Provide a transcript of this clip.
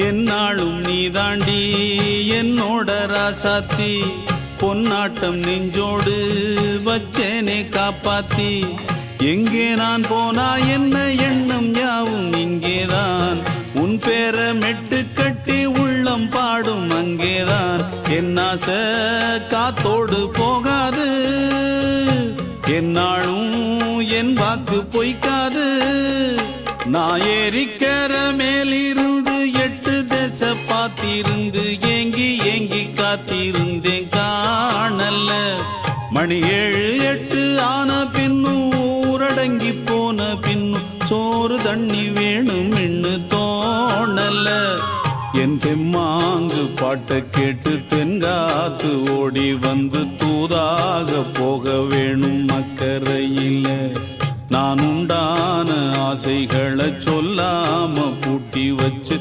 என்னாலும் நீ தாண்டி என்னோட ராசாத்தி பொன்னாட்டம் நெஞ்சோடு வச்சேனே காப்பாத்தி எங்கே நான் போனா என்ன எண்ணம் யாவும் இங்கேதான் உன் பேர மெட்டு கட்டி உள்ளம் பாடும் அங்கேதான் என் ஆசை காத்தோடு போகாது என்னாலும் என் வாக்கு பொய்க்காது நான் ஏறிக்கிற மேலிருந்து 8 தேச பார்த்திருந்து ஏங்கி ஏங்கி காத்திருந்தேன் காணல மணி 7 8 ஆன பின்னும் ஊரடங்கி போன பின்னும் சோறு தண்ணி வேணும் என்று தோணல என் தெம்மாங்கு பாட்டை கேட்டு தென்காத்து ஓடி வந்து தூதாக போக வேணும் அக்கறையில நான் உண்டான ஆசைகளை சொல்லாம பூட்டி வச்சு